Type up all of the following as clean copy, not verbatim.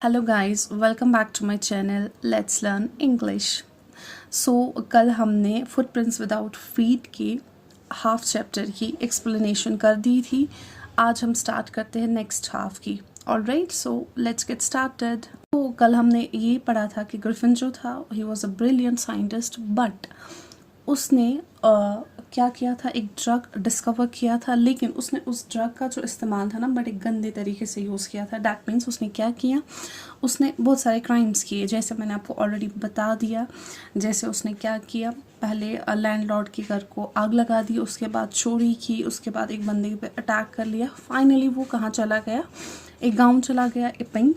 Hello guys, welcome back to my channel let's learn English. कल हमने footprints without feet की half chapter की explanation कर दी थी। आज हम स्टार्ट करते हैं नेक्स्ट हाफ की। Alright, so let's get started. तो कल हमने ये पढ़ा था कि ग्रिफिन जो था he was a brilliant scientist, but उसने क्या किया था, एक ड्रग डिस्कवर किया था, लेकिन उसने उस ड्रग का जो इस्तेमाल था ना बड़े गंदे तरीके से यूज़ किया था। दैट मीन्स उसने क्या किया, उसने बहुत सारे क्राइम्स किए, जैसे मैंने आपको ऑलरेडी बता दिया। जैसे उसने क्या किया, पहले लैंडलॉर्ड के घर को आग लगा दी, उसके बाद चोरी की, उसके बाद एक बंदे पे अटैक कर लिया। फाइनली वो कहाँ चला गया, एक गाँव चला गया इपिंग,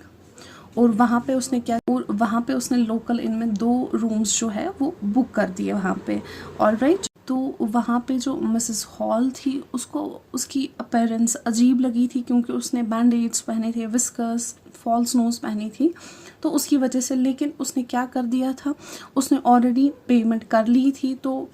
और वहाँ पे उसने लोकल इन में 2 रूम्स जो है वो बुक कर दिए वहाँ पे। ऑलराइट, तो वहाँ पे जो मिसेस हॉल थी उसको उसकी अपीयरेंस अजीब लगी थी, क्योंकि उसने बैंडेड्स पहने थे, विस्कर्स, फॉल्स नोज पहनी थी, तो उसकी वजह से। लेकिन उसने क्या कर दिया था, उसने ऑलरेडी पेमेंट कर ली थी, तो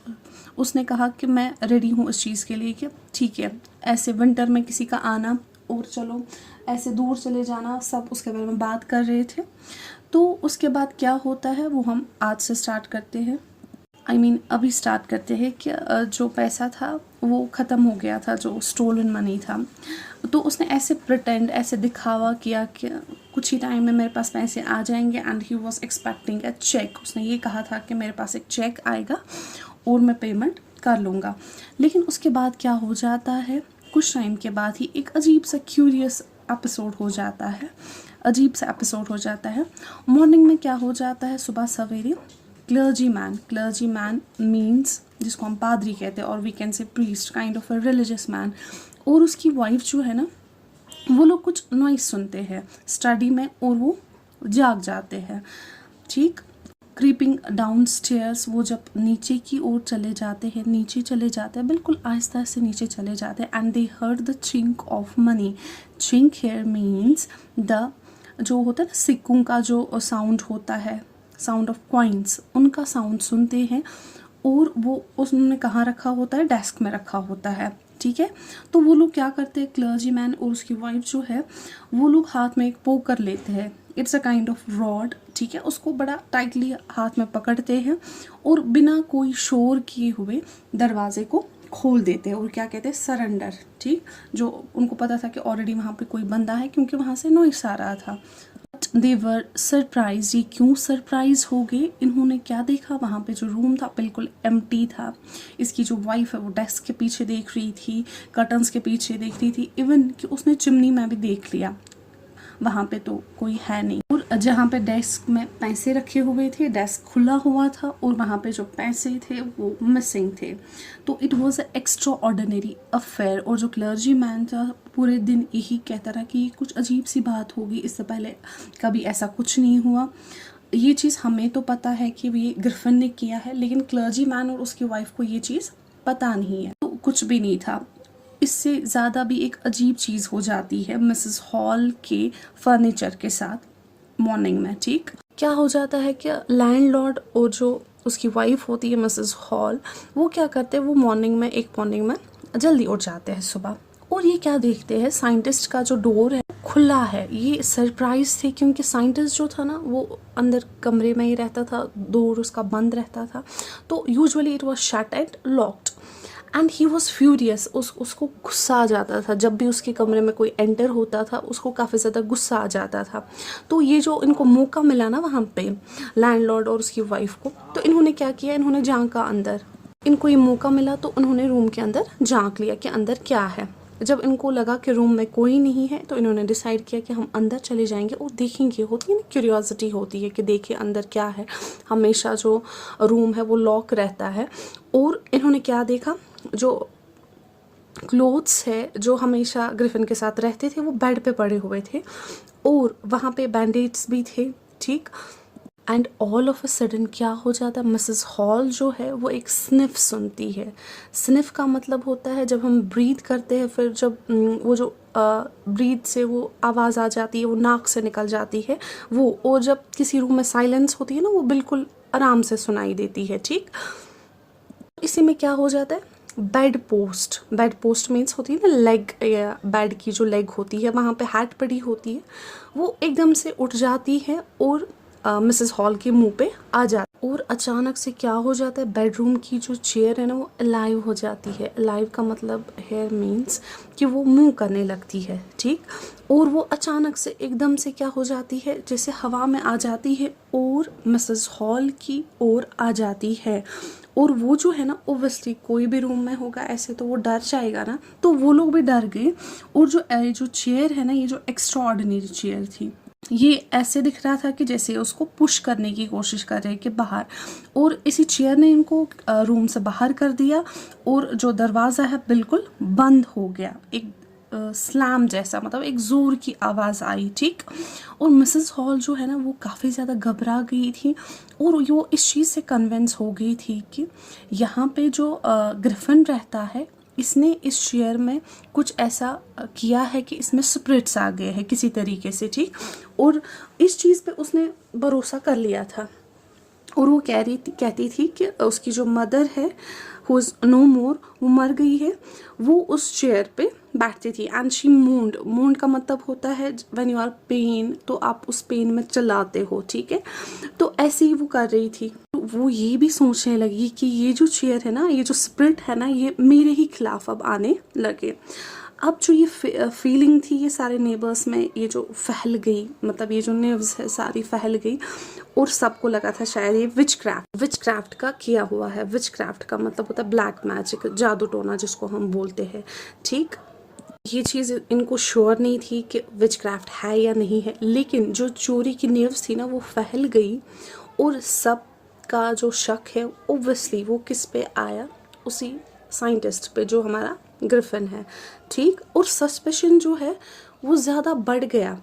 उसने कहा कि मैं रेडी हूँ इस चीज़ के लिए कि ठीक है, ऐसे विंटर में किसी का आना और चलो ऐसे दूर चले जाना, सब उसके बारे में बात कर रहे थे। तो उसके बाद क्या होता है वो हम आज से स्टार्ट करते हैं। अभी स्टार्ट करते हैं कि जो पैसा था वो ख़त्म हो गया था, जो स्टोलन मनी था। तो उसने ऐसे प्रिटेंड, ऐसे दिखावा किया कि कुछ ही टाइम में मेरे पास पैसे आ जाएंगे, and he was expecting a cheque. उसने ये कहा था कि मेरे पास एक चेक आएगा और मैं पेमेंट कर लूँगा। लेकिन उसके बाद क्या हो जाता है, कुछ टाइम के बाद ही एक अजीब सा क्यूरियस एपिसोड हो जाता है, अजीब सा एपिसोड हो जाता है। मॉर्निंग में क्या हो जाता है, सुबह सवेरे क्लर्जी मैन मीन्स जिसको हम पादरी कहते हैं, और we can say priest, kind of a religious man, और उसकी वाइफ जो है ना, वो लोग कुछ नॉइस सुनते हैं स्टडी में और वो जाग जाते हैं। ठीक, क्रीपिंग डाउन स्टेयर्स, वो जब नीचे की ओर चले जाते हैं, बिल्कुल आहिस्ता से नीचे चले जाते हैं, and they heard the chink of money. Chink here means the, जो होता है ना सिक्कों का जो साउंड होता है, साउंड ऑफ कॉइन्स, उनका साउंड सुनते हैं। और वो उसने कहाँ रखा होता है, डेस्क में रखा होता है। ठीक है, तो वो लोग क्या करते हैं, क्लर्जी मैन और उसकी वाइफ जो है, वो लोग हाथ में एक पोकर लेते हैं, it's a kind of rod. ठीक है, उसको बड़ा टाइटली हाथ में पकड़ते हैं और बिना कोई शोर किए हुए दरवाजे को खोल देते हैं, और क्या कहते हैं, सरेंडर। ठीक, जो उनको पता था कि ऑलरेडी वहाँ पे कोई बंदा है, क्योंकि वहाँ से नॉइस आ रहा था। दे वर सरप्राइज, ये क्यों सरप्राइज हो गए, इन्होंने क्या देखा, वहाँ पे जो रूम था बिल्कुल एम्प्टी था। इसकी जो वाइफ है वो डेस्क के पीछे देख रही थी, कर्टन्स के पीछे देख रही थी, इवन कि उसने चिमनी में भी देख लिया, वहाँ पे तो कोई है नहीं। और जहाँ पे डेस्क में पैसे रखे हुए थे, डेस्क खुला हुआ था, और वहाँ पे जो पैसे थे वो मिसिंग थे। तो it was a extra ordinary affair. और जो क्लर्जी मैन था पूरे दिन यही कहता रहा कि कुछ अजीब सी बात होगी, इससे पहले कभी ऐसा कुछ नहीं हुआ। ये चीज़ हमें तो पता है कि ये ग्रिफिन ने किया है, लेकिन क्लर्जी मैन और उसकी वाइफ को ये चीज़ पता नहीं है, तो कुछ भी नहीं था। इससे ज़्यादा भी एक अजीब चीज़ हो जाती है मिसेस हॉल के फर्नीचर के साथ मॉर्निंग में। ठीक, क्या हो जाता है कि लैंडलॉर्ड और जो उसकी वाइफ होती है मिसेस हॉल, वो क्या करते हैं, वो मॉर्निंग में जल्दी उठ जाते हैं सुबह, और ये क्या देखते हैं, साइंटिस्ट का जो डोर है खुला है। ये सरप्राइज थे, क्योंकि साइंटिस्ट जो था ना वो अंदर कमरे में ही रहता था, डोर उसका बंद रहता था, तो usually it was shut and locked, and he was furious. उसको गुस्सा आ जाता था, जब भी उसके कमरे में कोई एंटर होता था उसको काफ़ी ज़्यादा गुस्सा आ जाता था। तो ये जो इनको मौका मिला ना वहाँ पे लैंडलॉर्ड और उसकी वाइफ को, तो इन्होंने क्या किया, इन्होंने झांका अंदर। इनको ये मौका मिला तो उन्होंने रूम के अंदर झांक लिया कि अंदर क्या है। जब इनको लगा कि रूम में कोई नहीं है, तो इन्होंने डिसाइड किया कि हम अंदर चले जाएंगे और देखेंगे। होती है ना, क्यूरियोसिटी होती है कि देखें अंदर क्या है। हमेशा जो रूम है वो लॉक रहता है। और इन्होंने क्या देखा, जो क्लोथ्स है जो हमेशा ग्रिफिन के साथ रहते थे वो बेड पे पड़े हुए थे, और वहाँ पे बैंडेड्स भी थे। ठीक, and all of a sudden क्या हो जाता है, मिसेस हॉल जो है वो एक स्निफ सुनती है। स्निफ का मतलब होता है जब हम ब्रीथ करते हैं, फिर जब वो जो ब्रीथ से वो आवाज़ आ जाती है, वो नाक से निकल जाती है वो, और जब किसी रूम में साइलेंस होती है ना, वो बिल्कुल आराम से सुनाई देती है। ठीक, इसी में क्या हो जाता है, बेड पोस्ट मीन्स होती है ना लेग, या बेड की जो लेग होती है वहाँ पे हैट पड़ी होती है, वो एकदम से उठ जाती है और मिसेस हॉल के मुंह पे आ जाती है। और अचानक से क्या हो जाता है, बेडरूम की जो चेयर है ना वो अलाइव हो जाती है। अलाइव का मतलब हेयर मीन्स कि वो मूव करने लगती है, ठीक। और वो अचानक से एकदम से क्या हो जाती है, जैसे हवा में आ जाती है और मिसेस हॉल की ओर आ जाती है। और वो जो है ना, ओब्वियसली कोई भी रूम में होगा ऐसे तो वो डर जाएगा ना, तो वो लोग भी डर गए। और जो चेयर है ना, ये जो एक्स्ट्रा ऑर्डिनरी चेयर थी, ये ऐसे दिख रहा था कि जैसे उसको पुश करने की कोशिश कर रहे कि बाहर, और इसी चेयर ने इनको रूम से बाहर कर दिया। और जो दरवाज़ा है बिल्कुल बंद हो गया, एक स्लैम जैसा, मतलब एक ज़ोर की आवाज़ आई, ठीक। और मिसेस हॉल जो है ना वो काफ़ी ज़्यादा घबरा गई थी, और वो इस चीज़ से कन्विंस हो गई थी कि यहाँ पे जो ग्रिफिन रहता है, इसने इस चेयर में कुछ ऐसा किया है कि इसमें स्पिरिट्स आ गए हैं किसी तरीके से, ठीक। और इस चीज़ पे उसने भरोसा कर लिया था। और वो कहती थी कि उसकी जो मदर है, हु इज़ नो मोर, वो मर गई है, वो उस चेयर पे बैठती थी। एंड शी मूंड का मतलब होता है व्हेन यू आर पेन, तो आप उस पेन में चिल्लाते हो, ठीक है। तो ऐसे ही वो कर रही थी। वो ये भी सोचने लगी कि ये जो चेयर है ना, ये जो स्पिरिट है ना, ये मेरे ही खिलाफ अब आने लगे। अब जो ये फीलिंग थी ये सारे नेबर्स में ये जो फैल गई, मतलब ये जो नेव्स है सारी फैल गई, और सबको लगा था शायद ये विच क्राफ्ट का किया हुआ है। विच क्राफ्ट का मतलब होता है ब्लैक मैजिक, जादू टोना जिसको हम बोलते हैं, ठीक। ये चीज़ इनको श्योर नहीं थी कि विच क्राफ्ट है या नहीं है, लेकिन जो चोरी की नेव्स थी ना वो फैल गई, और सब का जो शक है ओब्वियसली वो किस पे आया, उसी साइंटिस्ट पे जो हमारा ग्रिफिन है, ठीक। और सस्पेशन जो है वो ज़्यादा बढ़ गया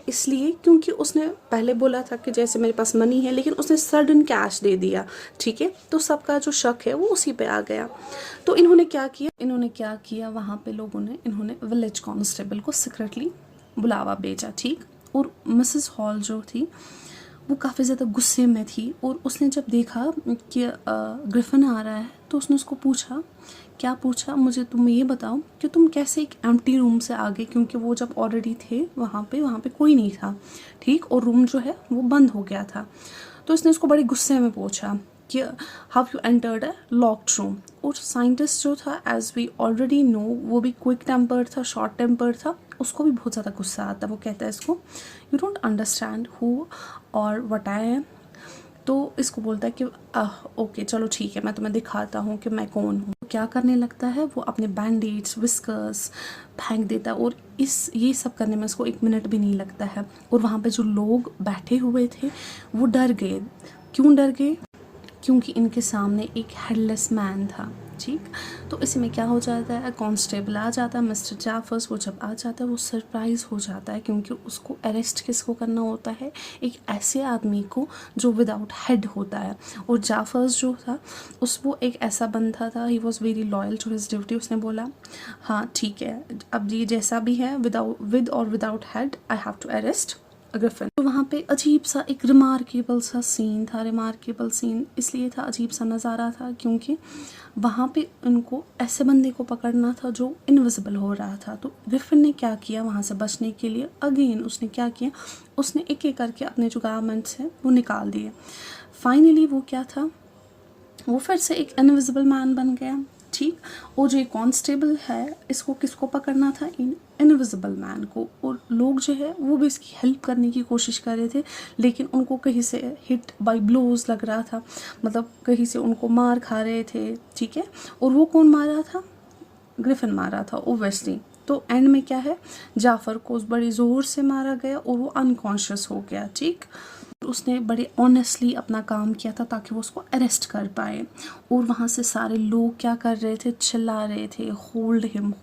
इसलिए क्योंकि उसने पहले बोला था कि जैसे मेरे पास मनी है, लेकिन उसने सडन कैश दे दिया, ठीक है। तो सबका जो शक है वो उसी पे आ गया। तो इन्होंने क्या किया वहाँ पे लोगों ने, इन्होंने विलेज कांस्टेबल को सीक्रेटली बुलावा भेजा, ठीक। और मिसेस हॉल जो थी वो काफ़ी ज़्यादा गुस्से में थी, और उसने जब देखा कि ग्रिफिन आ रहा है तो उसने उसको पूछा, क्या पूछा, मुझे तुम ये बताओ कि तुम कैसे एक एम्प्टी रूम से आ गए, क्योंकि वो जब ऑलरेडी थे वहाँ पे कोई नहीं था, ठीक। और रूम जो है वो बंद हो गया था। तो उसने उसको बड़े गुस्से में पूछा कि how you entered a locked room. और साइंटिस्ट जो था, एज वी ऑलरेडी नो, वो भी क्विक टेम्पर्ड था, शॉर्ट टेम्पर्ड था, उसको भी बहुत ज़्यादा गुस्सा आता। वो कहता है इसको, यू डोंट अंडरस्टैंड हु और व्हाट आई एम। तो इसको बोलता है कि ओके चलो ठीक है, मैं तुम्हें दिखाता हूँ कि मैं कौन हूँ। क्या करने लगता है, वो अपने बैंडेड्स विस्कर्स फेंक देता है, और ये सब करने में इसको 1 मिनट भी नहीं लगता है। और वहाँ पे जो लोग बैठे हुए थे वो डर गए। क्यों डर गए, क्योंकि इनके सामने एक हेडलेस मैन था, ठीक। तो इसी में क्या हो जाता है, कांस्टेबल आ जाता है, मिस्टर जाफर्स। वो जब आ जाता है वो सरप्राइज हो जाता है, क्योंकि उसको अरेस्ट किसको करना होता है, एक ऐसे आदमी को जो विदाउट हेड होता है। और जाफर्स जो था वो एक ऐसा बंदा था, he was very loyal to his duty. उसने बोला हाँ ठीक है, अब ये जैसा भी है, विद और without head, I have to arrest Griffin. तो वहाँ पे अजीब सा एक रिमार्केबल सा सीन था। रिमार्केबल सीन इसलिए था, अजीब सा नज़ारा था, क्योंकि वहाँ पे उनको ऐसे बंदे को पकड़ना था जो इनविजिबल हो रहा था। तो ग्रिफिन ने क्या किया, वहाँ से बचने के लिए अगेन उसने क्या किया, उसने एक एक करके अपने जो गारमेंट्स हैं वो निकाल दिए। फाइनली वो क्या था, वो फिर से एक इनविजिबल मैन बन गया, ठीक। और जो कांस्टेबल है, इसको किसको पकड़ना था, इनविजिबल मैन को। और लोग जो है वो भी इसकी हेल्प करने की कोशिश कर रहे थे, लेकिन उनको कहीं से हिट बाय ब्लोज लग रहा था, मतलब कहीं से उनको मार खा रहे थे, ठीक है। और वो कौन मार रहा था, ग्रिफिन मारा था ओब्वियसली। तो एंड में क्या है, जाफर को बड़े ज़ोर से मारा गया और वो अनकॉन्शियस हो गया, ठीक। उसने बड़े ऑनेस्टली अपना काम किया था ताकि वो उसको अरेस्ट कर पाए। और वहाँ से सारे लोग क्या कर रहे थे, चिल्ला रहे थे, hold him.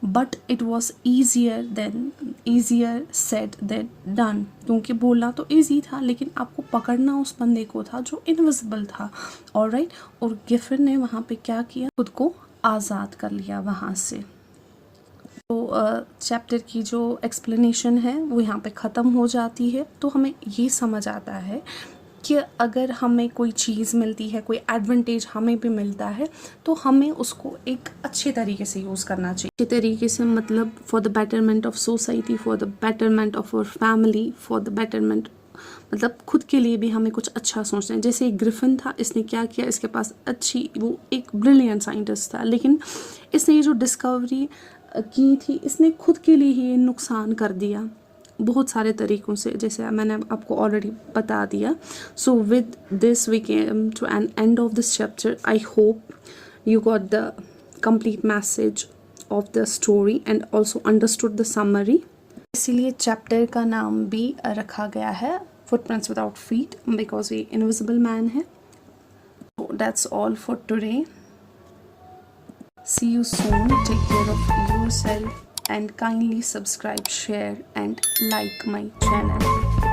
But it was easier said than done, क्योंकि बोलना तो ईजी था, लेकिन आपको पकड़ना उस बंदे को था जो इनविजिबल था, ऑलराइट। और ग्रिफिन ने वहाँ पे क्या किया, खुद को आज़ाद कर लिया वहाँ से। तो चैप्टर की जो एक्सप्लेनेशन है वो यहाँ पे ख़त्म हो जाती है। तो हमें ये समझ आता है कि अगर हमें कोई चीज़ मिलती है, कोई एडवांटेज हमें भी मिलता है, तो हमें उसको एक अच्छे तरीके से यूज़ करना चाहिए। अच्छे तरीके से मतलब for the betterment of society, for the betterment of our family, for the betterment, मतलब खुद के लिए भी हमें कुछ अच्छा सोचना है। जैसे एक ग्रिफिन था, इसने क्या किया, इसके पास अच्छी, वो एक ब्रिलियंट साइंटिस्ट था, लेकिन इसने ये जो डिस्कवरी की थी, इसने खुद के लिए ही नुकसान कर दिया बहुत सारे तरीक़ों से, जैसे मैंने आपको ऑलरेडी बता दिया। So with this we came to an end of this chapter. I hope you got the complete message of the story and also understood the summary. इसीलिए चैप्टर का नाम भी रखा गया है फुटप्रिंट्स विदाउट फीट, बिकॉज ये invisible man है। That's all for today. See you soon. Take care of yourself and kindly subscribe, share and like my channel.